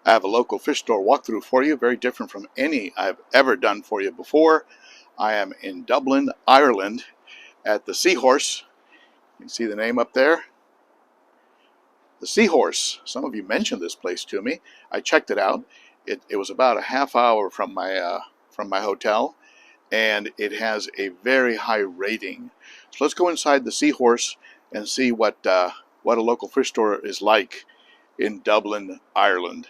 I have a local fish store walkthrough for you, very different from any I've ever done for you before. I am in Dublin, Ireland at the Seahorse. You can see the name up there. The Seahorse. Some of you mentioned this place to me. I checked it out. It was about a half hour from my hotel, and it has a very high rating. So let's go inside the Seahorse and see what a local fish store is like in Dublin, Ireland.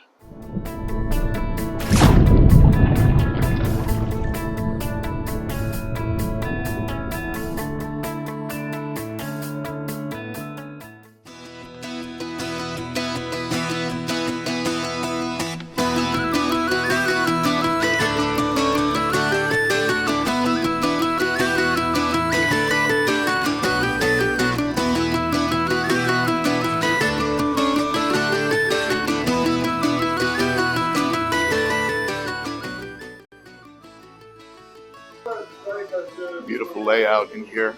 Beautiful layout in here.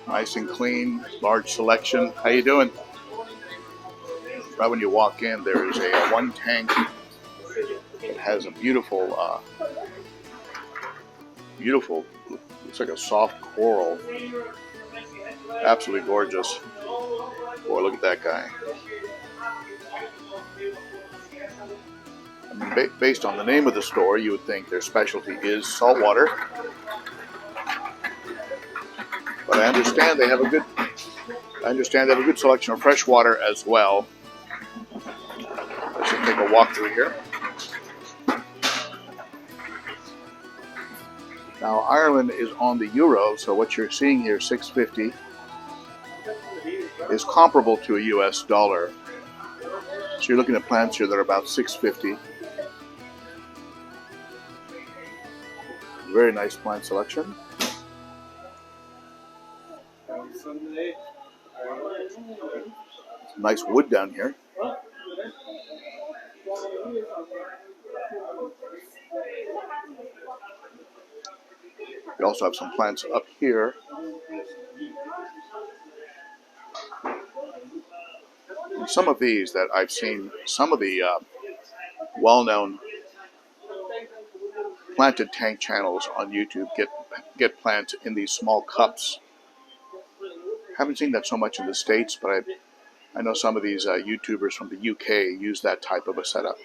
Nice and clean, large selection. How you doing? Right when you walk in, there is a one tank. It has a beautiful, looks like a soft coral. Absolutely gorgeous. Boy, look at that guy. I mean, based on the name of the store, you would think their specialty is saltwater. But I understand they have a good selection of freshwater as well. Let's just take a walk through here. Now Ireland is on the euro, so what you're seeing here, 6.50, is comparable to a US dollar. So you're looking at plants here that are about 6.50. Very nice plant selection. Some nice wood down here. We also have some plants up here. And some of these that I've seen, some of the well-known planted tank channels on YouTube get plants in these small cups. Haven't seen that so much in the States, but I know some of these YouTubers from the UK use that type of a setup.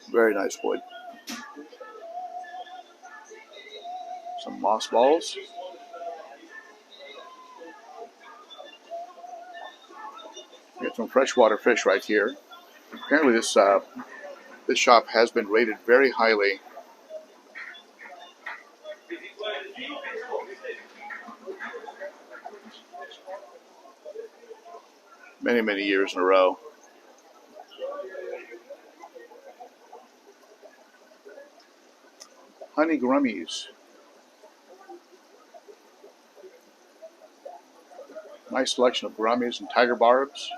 Very nice wood. Some moss balls. We got some freshwater fish right here. Apparently this shop has been rated very highly. Many years in a row. Honey Rummies. Nice selection of Rummies and tiger barbs.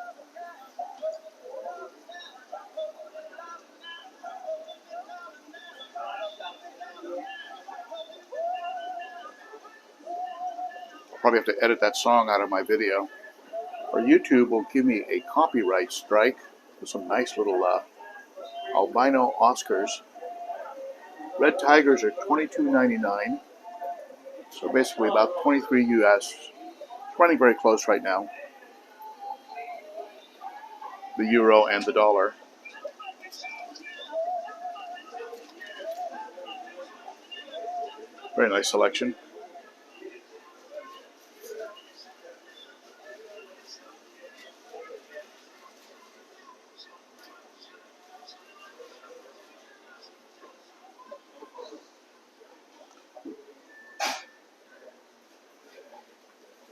I'll probably have to edit that song out of my video, or YouTube will give me a copyright strike with some nice little Albino Oscars. Red tigers are $22.99, so basically about 23 US. It's running very close right now. The euro and the dollar. Very nice selection.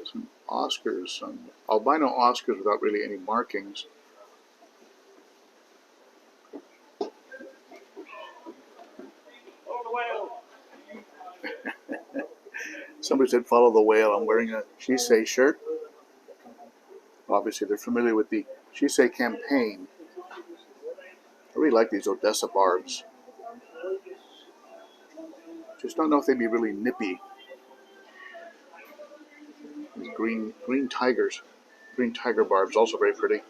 Some Oscars, some albino Oscars without really any markings. Somebody said follow the whale. I'm wearing a She Say shirt. Obviously they're familiar with the She Say campaign. I really like these Odessa barbs. Just don't know if they'd be really nippy. These green tigers, green tiger barbs, also very pretty.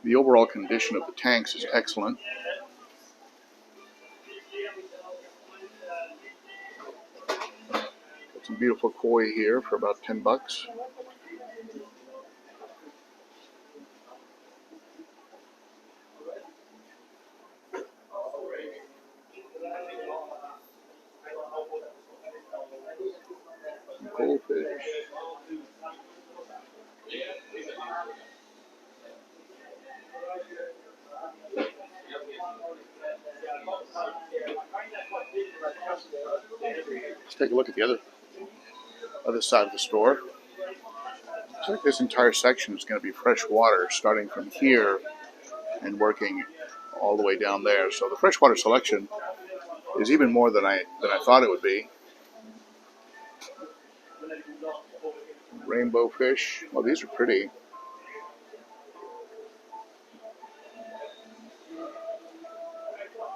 The overall condition of the tanks is excellent. Got some beautiful koi here for about 10 bucks. Goldfish. Let's take a look at the other side of the store. Looks like this entire section is going to be fresh water, starting from here and working all the way down there. So the freshwater selection is even more than I thought it would be. Rainbow fish. Well, these are pretty.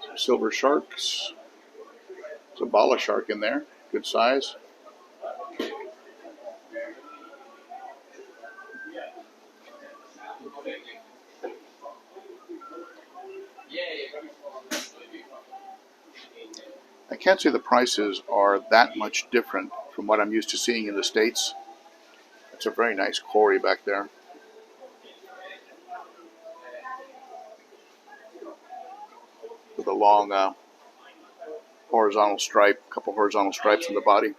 Some silver sharks. There's a bala shark in there. Good size. I can't say the prices are that much different from what I'm used to seeing in the States. It's a very nice quarry back there. With a long horizontal stripe, a couple horizontal stripes on the body.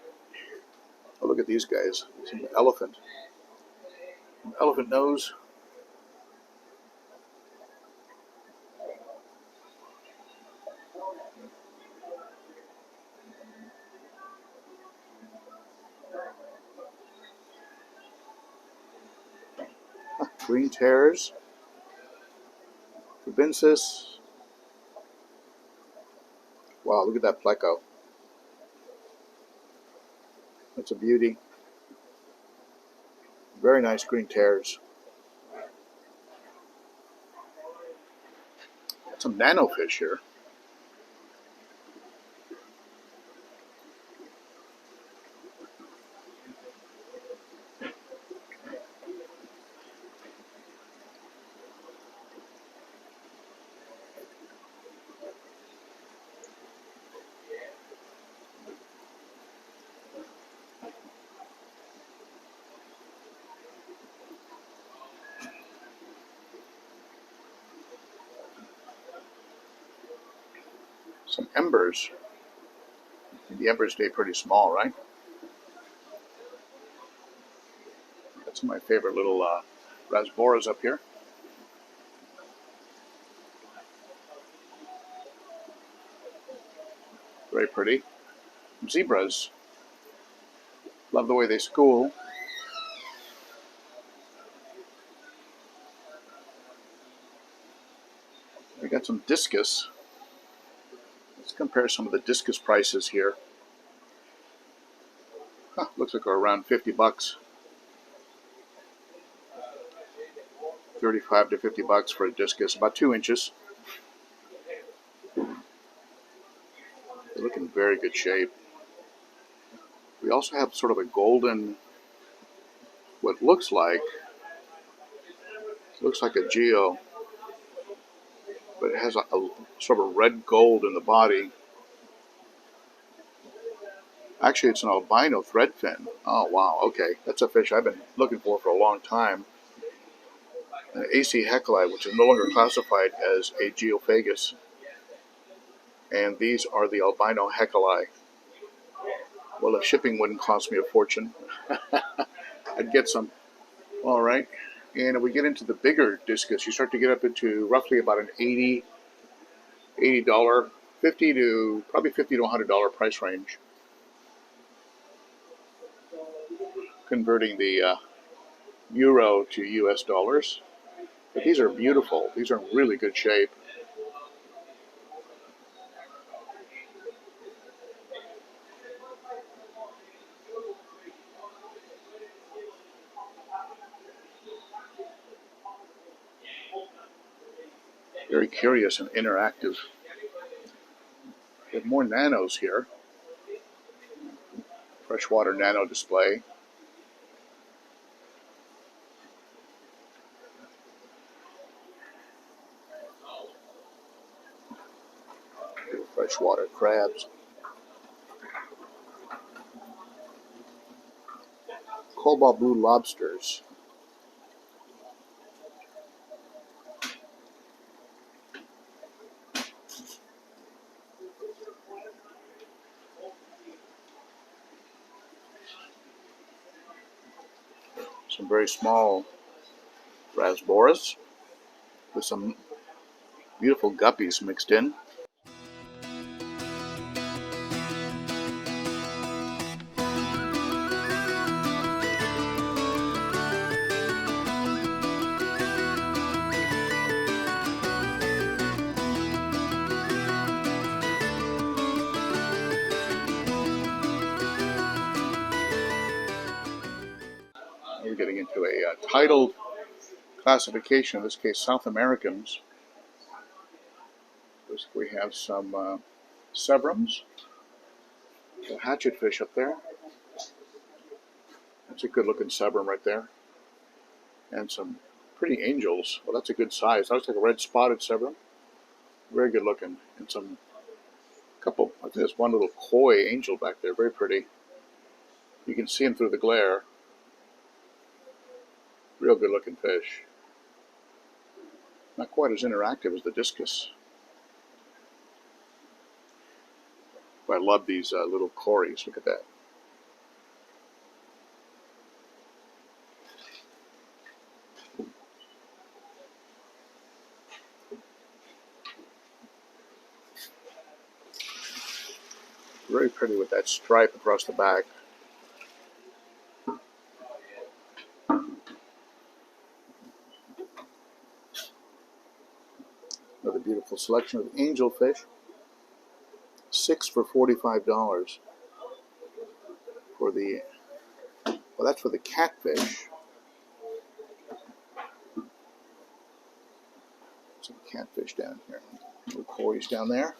Oh, look at these guys. Some elephant. Elephant nose. Green tears. Crepensis. Wow, look at that pleco. That's a beauty. Very nice green tears. Got some nano fish here. Some embers. The embers stay pretty small, right? Got some of my favorite little rasboras up here. Very pretty. Zebras. Love the way they school. We got some Discus. Let's compare some of the Discus prices here. Huh, looks like we're around 50 bucks. 35 to 50 bucks for a Discus, about 2 inches. They look in very good shape. We also have sort of a golden, what looks like a geo, but it has a sort of red gold in the body. Actually, it's an albino threadfin. Oh, wow. Okay. That's a fish I've been looking for a long time. An AC Hecli, which is no longer classified as a geophagus. And these are the albino Hecli. Well, if shipping wouldn't cost me a fortune, I'd get some. All right. And if we get into the bigger Discus, you start to get up into roughly about an $80, $50 to $100 price range. Converting the euro to US dollars. But these are beautiful. These are in really good shape. Very curious and interactive. We have more nanos here. Freshwater nano display. Freshwater crabs. Cobalt blue lobsters. Some very small rasboras with some beautiful guppies mixed in. We're getting into a titled classification, in this case South Americans. We have some severums, a hatchet fish up there. That's a good looking severum right there. And some pretty angels. Well, that's a good size. That looks like a red spotted severum. Very good looking. And some couple, I think there's one little koi angel back there, very pretty. You can see him through the glare. Real good looking fish. Not quite as interactive as the Discus. But I love these little cories. Look at that. Very pretty with that stripe across the back. Another beautiful selection of angelfish. 6 for $45 for the, well, that's for the catfish. Some catfish down here. Little koi's down there.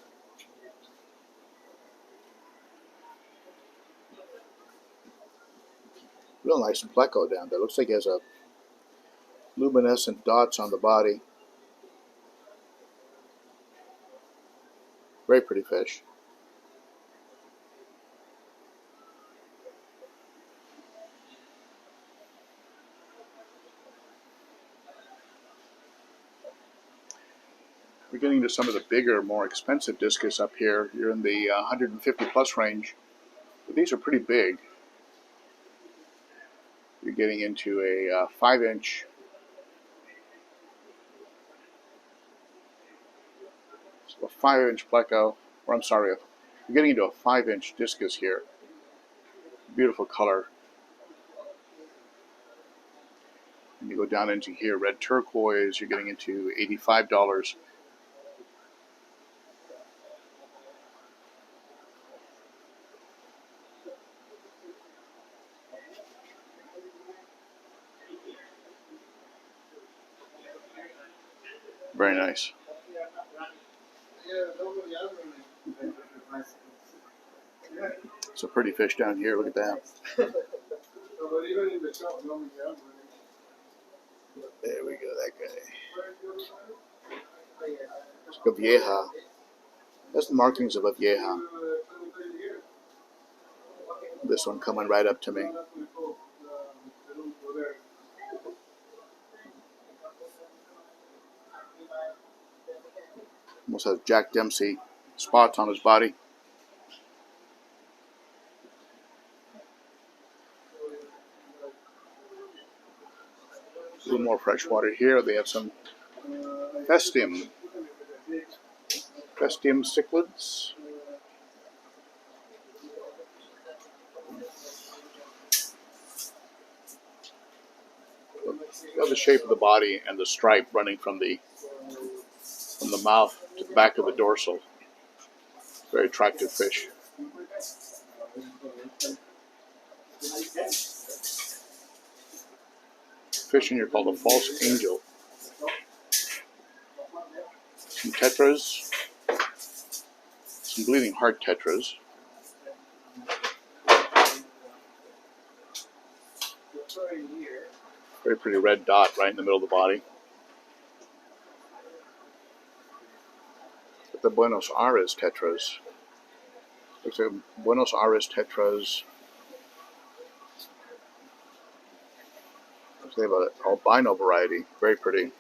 Real nice pleco down there. Looks like it has a luminescent dots on the body. Very pretty fish. We're getting to some of the bigger, more expensive Discus up here. You're in the 150 plus range. But these are pretty big. You're getting into a 5-inch a 5-inch pleco, or I'm sorry, you're getting into a 5-inch Discus here. Beautiful color. And you go down into here, red turquoise, you're getting into $85. Very nice. It's a pretty fish down here. Look at that. There we go, that guy. It's a vieja. That's the markings of a vieja. This one coming right up to me. Almost has Jack Dempsey spots on his body. A little more freshwater here. They have some Pestium. Pestium Cichlids. Love the shape of the body and the stripe running from the mouth to the back of the dorsal. Very attractive fish. Fish in here called a false angel. some tetras, some bleeding heart tetras. Very pretty red dot right in the middle of the body. The Buenos Aires tetras. Looks like Buenos Aires tetras. They have an albino variety. Very pretty.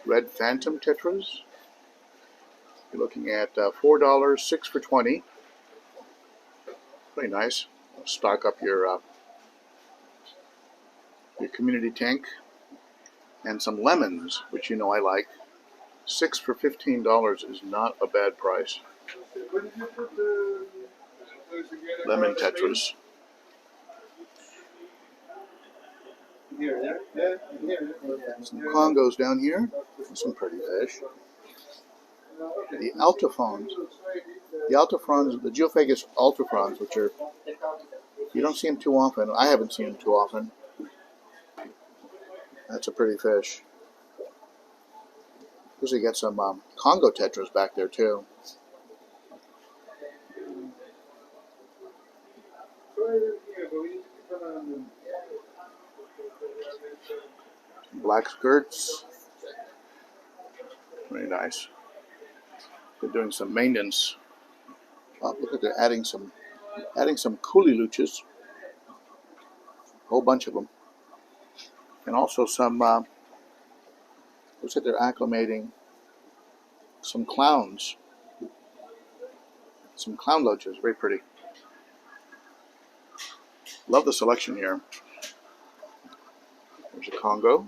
Red Phantom tetras. You're looking at $4, 6 for $20. Pretty nice. Stock up your community tank. And some lemons, which you know I like. 6 for $15 is not a bad price. Lemon tetras. Some Congos down here. Some pretty fish. The altophones. The altophones, the Geophagus altophones, which are, you don't see them too often. I haven't seen them too often. That's a pretty fish. Usually get some Congo tetras back there too. Black skirts. Very nice. They're doing some maintenance. Oh, look at they're adding some coolie luchas. A whole bunch of them. And also some looks like they're acclimating some clowns. Some clown loaches, very pretty. Love the selection here. There's a Congo.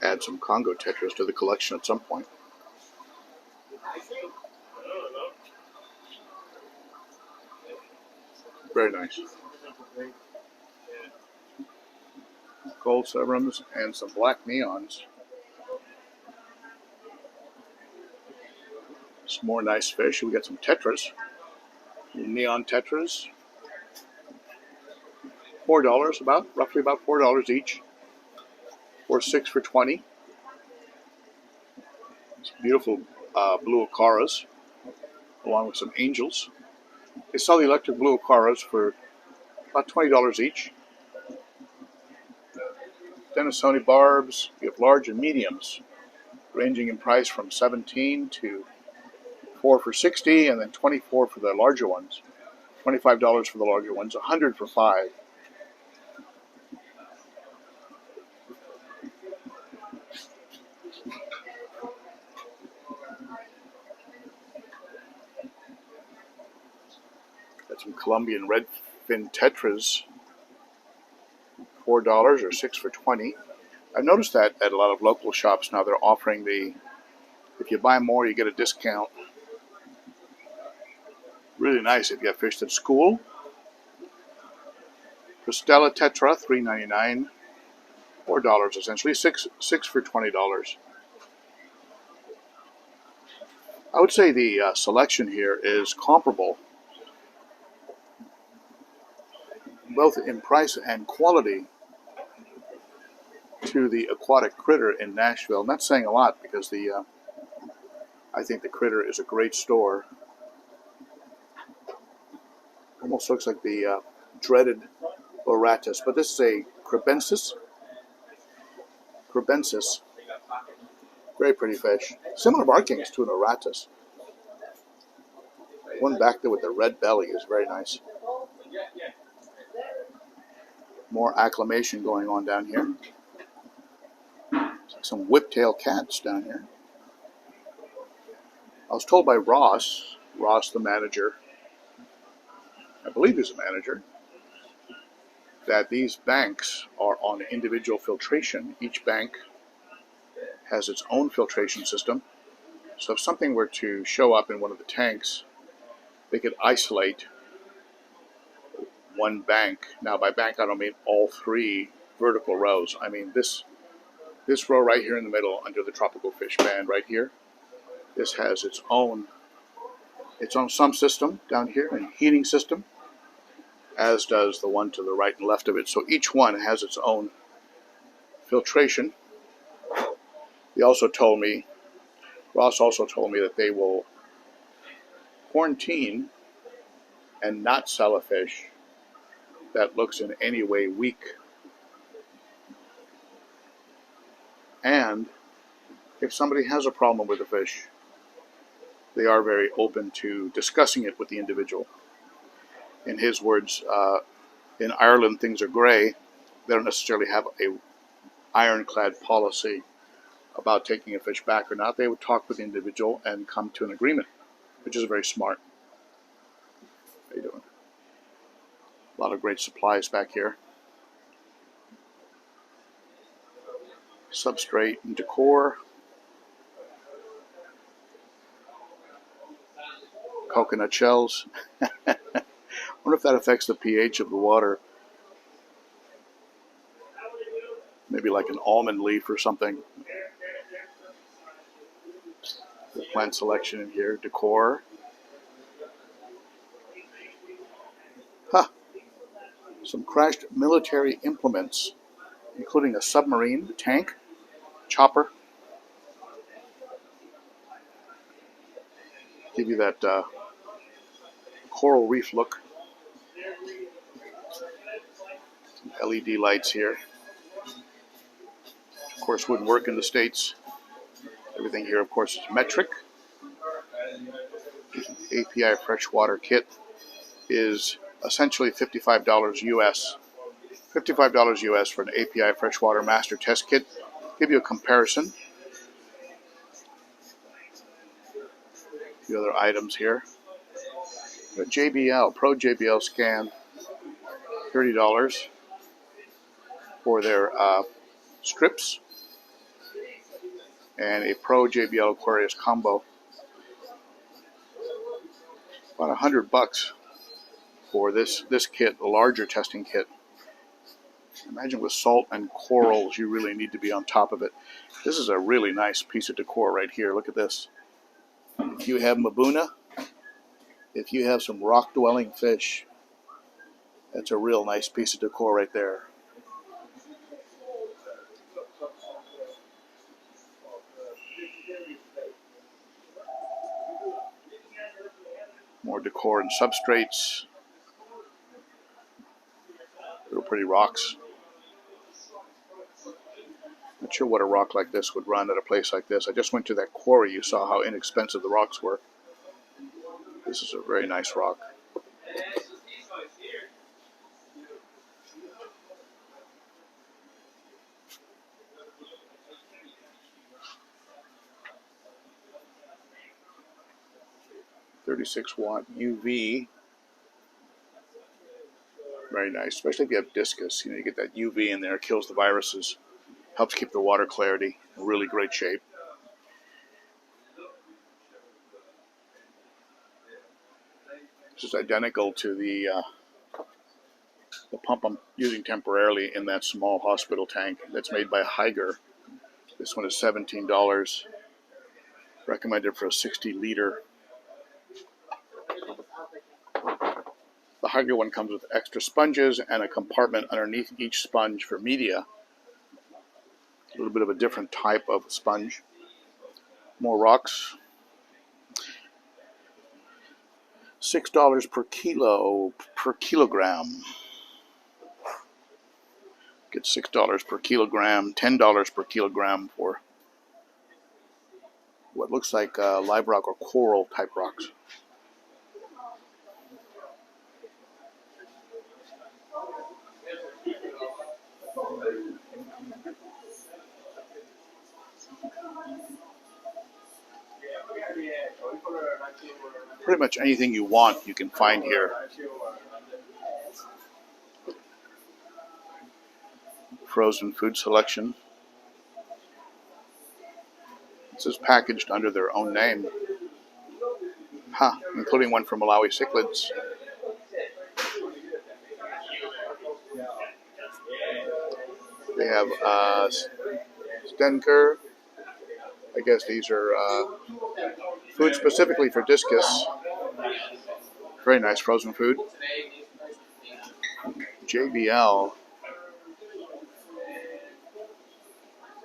Add some Congo tetras to the collection at some point. Very nice. Gold serums and some black neons. Some more nice fish. We got some tetras. Neon tetras. $4 roughly about $4 each. Or 6 for $20. Some beautiful blue Ocharas, along with some angels. They sell the electric blue Ocharas for about $20 each. Denisoni barbs, you have large and mediums, ranging in price from $17 to $4 for $60, and then $24 for the larger ones. $25 for the larger ones, $100 for $5. Got some Colombian Red Fin Tetras, $4 or 6 for $20. I've noticed that at a lot of local shops now they're offering if you buy more you get a discount. Really nice if you have fished at school. Cristela Tetra, $3.99. $4 essentially, 6 for $20. I would say the selection here is comparable, both in price and quality, to the Aquatic Critter in Nashville. And that's saying a lot because I think the Critter is a great store. Almost looks like the dreaded Oratus, but this is a Crepensis. Gribensis. Very pretty fish. Similar markings to an Oratus. One back there with the red belly is very nice. More acclimation going on down here. Some Whiptail Cats down here. I was told by Ross the manager, I believe he's a manager, that these banks are on individual filtration. Each bank has its own filtration system. So if something were to show up in one of the tanks, they could isolate one bank. Now by bank I don't mean all three vertical rows. I mean this row right here in the middle under the tropical fish band right here. This has its own its own sump system down here and heating system, as does the one to the right and left of it. So each one has its own filtration. He also told me, Ross also told me that they will quarantine and not sell a fish that looks in any way weak. And if somebody has a problem with the fish, they are very open to discussing it with the individual. In his words, in Ireland things are gray. They don't necessarily have a ironclad policy about taking a fish back or not. They would talk with the individual and come to an agreement, which is very smart. How you doing? A lot of great supplies back here. Substrate and Decor. Coconut shells. I wonder if that affects the pH of the water. Maybe like an almond leaf or something. The plant selection in here. Decor. Huh. Some crashed military implements, including a submarine, tank, chopper. Give you that coral reef look. Some LED lights here. Of course, wouldn't work in the States. Everything here, of course, is metric. API freshwater kit is essentially $55 US. $55 US for an API freshwater master test kit. Give you a comparison. A few other items here. A JBL, Pro JBL scan, $30 for their strips. And a Pro JBL Aquarius combo. About $100 for this kit, the larger testing kit. Imagine with salt and corals, you really need to be on top of it. This is a really nice piece of decor right here. Look at this. If you have Mbuna, if you have some rock-dwelling fish, that's a real nice piece of decor right there. More decor and substrates. Little pretty rocks. Not sure what a rock like this would run at a place like this. I just went to that quarry. You saw how inexpensive the rocks were. This is a very nice rock. .36-watt UV. Very nice, especially if you have Discus. You get that UV in there, kills the viruses, helps keep the water clarity in really great shape. This is identical to the pump I'm using temporarily in that small hospital tank that's made by Higer. This one is $17, recommended for a 60-liter. The Higer one comes with extra sponges and a compartment underneath each sponge for media. A little bit of a different type of sponge. More rocks. $6 per kilogram. Get $6 per kilogram, $10 per kilogram for what looks like live rock or coral type rocks. Pretty much anything you want you can find here. Frozen food selection. This is packaged under their own name. Including one from Malawi Cichlids. They have Stenker. I guess these are food specifically for Discus. Very nice frozen food. JBL.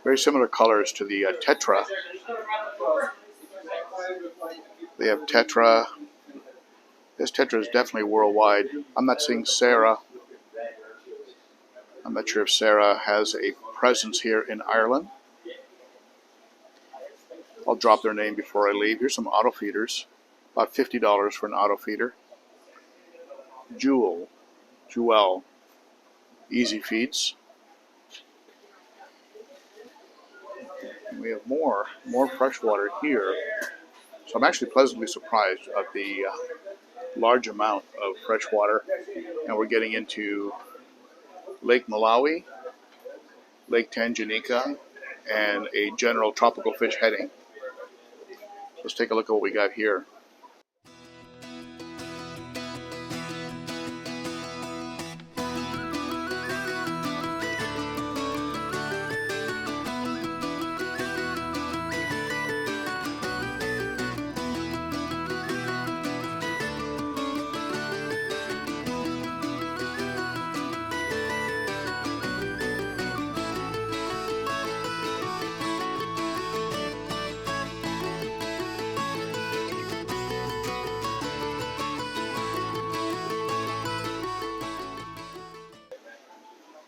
Very similar colors to the Tetra. They have Tetra. This Tetra is definitely worldwide. I'm not seeing Sarah. I'm not sure if Sarah has a presence here in Ireland. I'll drop their name before I leave. Here's some auto feeders. About $50 for an auto feeder. Jewel. Easy feeds. And we have more freshwater here. So I'm actually pleasantly surprised at the large amount of freshwater. And we're getting into Lake Malawi, Lake Tanzanica, and a general tropical fish heading. Let's take a look at what we got here.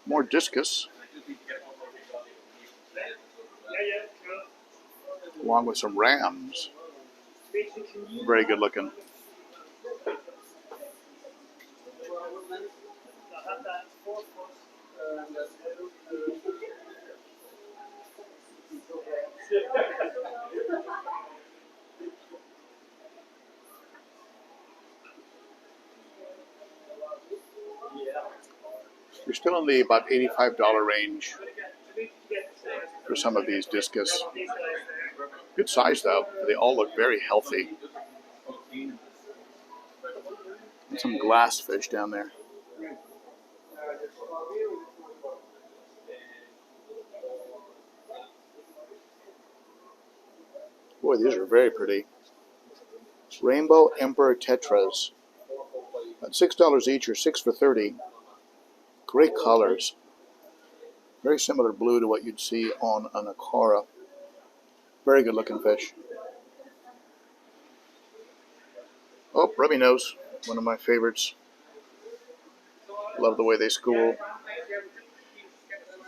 More Discus, along with some rams. Very good looking. You're still in the about $85 range for some of these Discus. Good size though. They all look very healthy. And some glass fish down there. Boy, these are very pretty. Rainbow Emperor Tetras. About $6 each, or 6 for $30. Great colors. Very similar blue to what you'd see on an Aquarium. Very good looking fish. Oh, Rummy nose, one of my favorites. Love the way they school.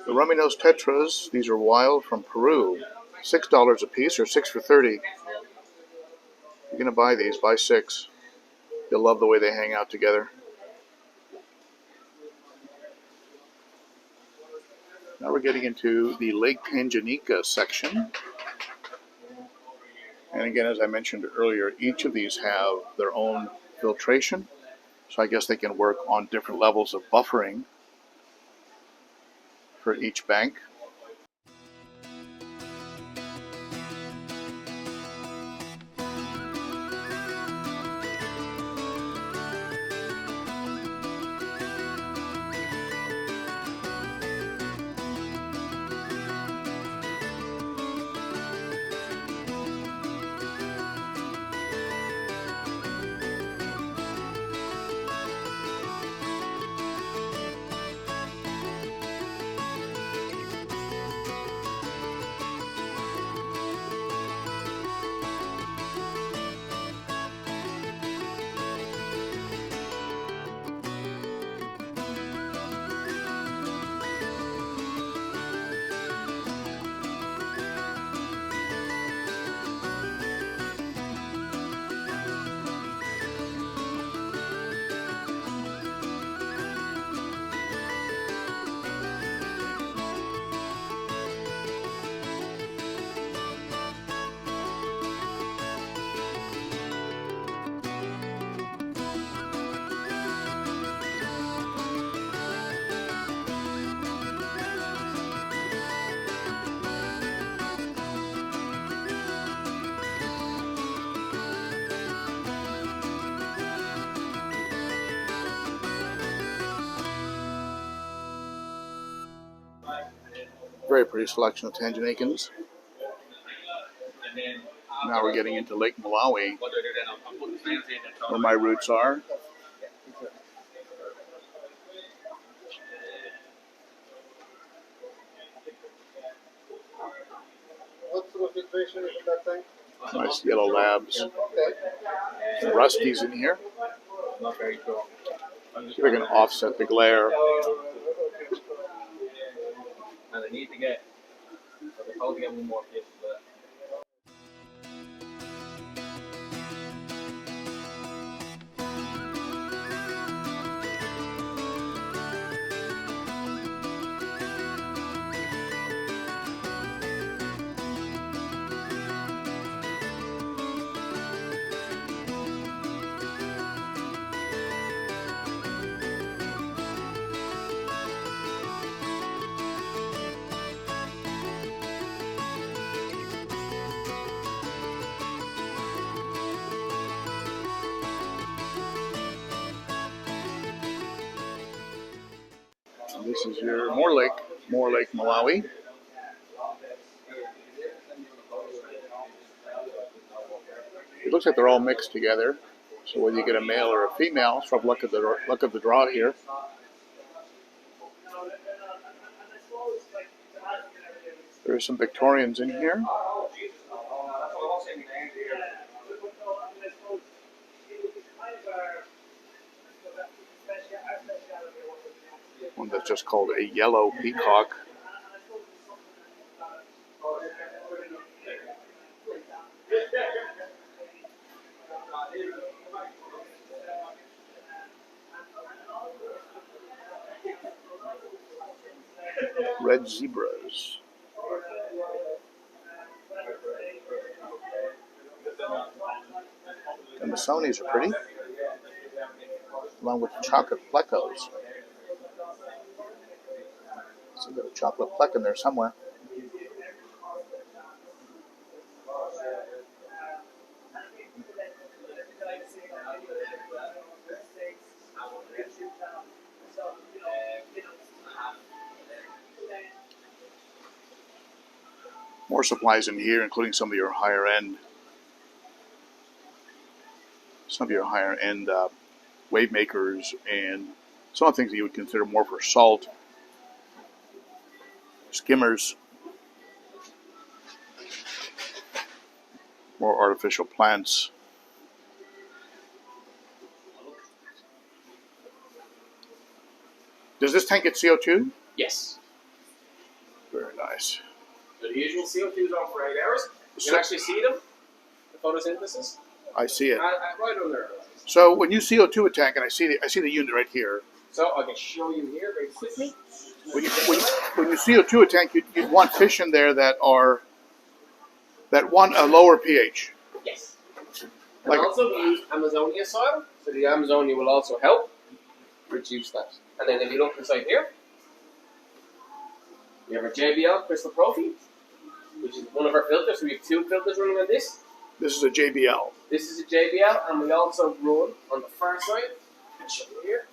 The Rummy nose Tetras, these are wild from Peru. $6 a piece, or 6 for $30. If you're going to buy these, buy 6. You'll love the way they hang out together. Now we're getting into the Lake Tanzanica section. And again, as I mentioned earlier, each of these have their own filtration. So I guess they can work on different levels of buffering for each bank. Very pretty selection of Tanzanicans. Now we're getting into Lake Malawi, where my roots are. Nice yellow labs. Some rusties in here. See if I can offset the glare. And I need to get, so they get one more fish for that. And this is your Moor Lake, Malawi. It looks like they're all mixed together. So whether you get a male or a female, it's from luck of the draw here. There's some Victorians in here. One that's just called a yellow peacock. Red zebras. And the Sonys are pretty, along with the chocolate plecos. So there's a chocolate plec in there somewhere. More supplies in here, including some of your higher end wave makers and some of the things that you would consider more for salt. Skimmers, more artificial plants. Does this tank get CO2? Yes. Very nice. So the usual CO2 is on for 8 hours. You can actually see them, the photosynthesis. I see it. Right on there. So when you CO2 a tank, and I see the unit right here. So I can show you here very quickly. When you CO2 a tank, you'd want fish in there that want a lower pH. Yes. Like, and also we use Amazonia soil, so the Amazonia will also help reduce that. And then if you look inside here, we have our JBL Crystal Profi, which is one of our filters. So we have 2 filters running on this. This is a JBL. This is a JBL, and we also run on the far side. I'll show you here.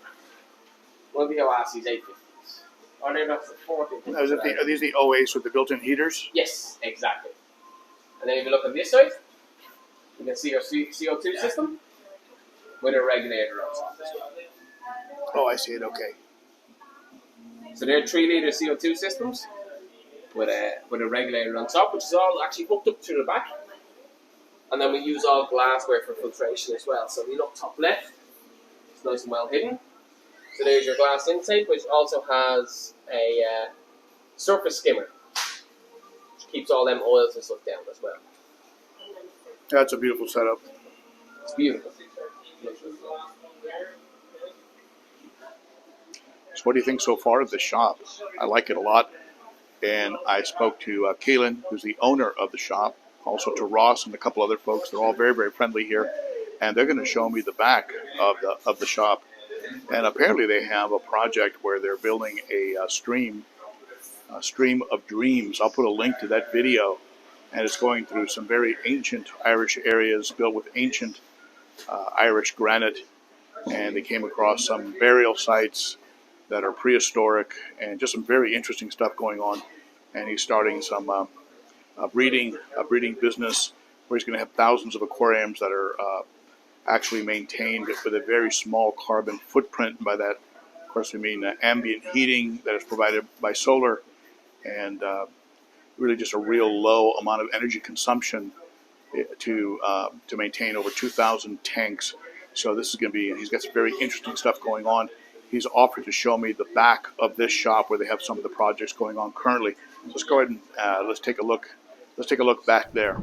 One of the Oasis 850s. Oh, they're not the 450s. Now, are these the OAs with the built-in heaters? Yes, exactly. And then if you look on this side, you can see our CO2 system with a regulator on top as well. Oh, I see it. Okay. So they're 3-litre CO2 systems with a regulator on top, which is all actually hooked up to the back. And then we use all glassware for filtration as well. So if you look top left, it's nice and well hidden. So there's your glass intake, which also has a surface skimmer, which keeps all them oils and stuff down as well. That's a beautiful setup. It's beautiful. So what do you think so far of the shop? I like it a lot. And I spoke to Kaylin, who's the owner of the shop, also to Ross and a couple other folks. They're all very, very friendly here. And they're going to show me the back of the shop. And apparently they have a project where they're building a stream of dreams. I'll put a link to that video. And it's going through some very ancient Irish areas built with ancient Irish granite. And they came across some burial sites that are prehistoric and just some very interesting stuff going on. And he's starting some a breeding business where he's going to have thousands of aquariums that are actually maintained with a very small carbon footprint. And by that, of course, we mean ambient heating that is provided by solar. And really just a real low amount of energy consumption to maintain over 2,000 tanks. So this is going to be, he's got some very interesting stuff going on. He's offered to show me the back of this shop where they have some of the projects going on currently. So let's go ahead and let's take a look. Let's take a look back there.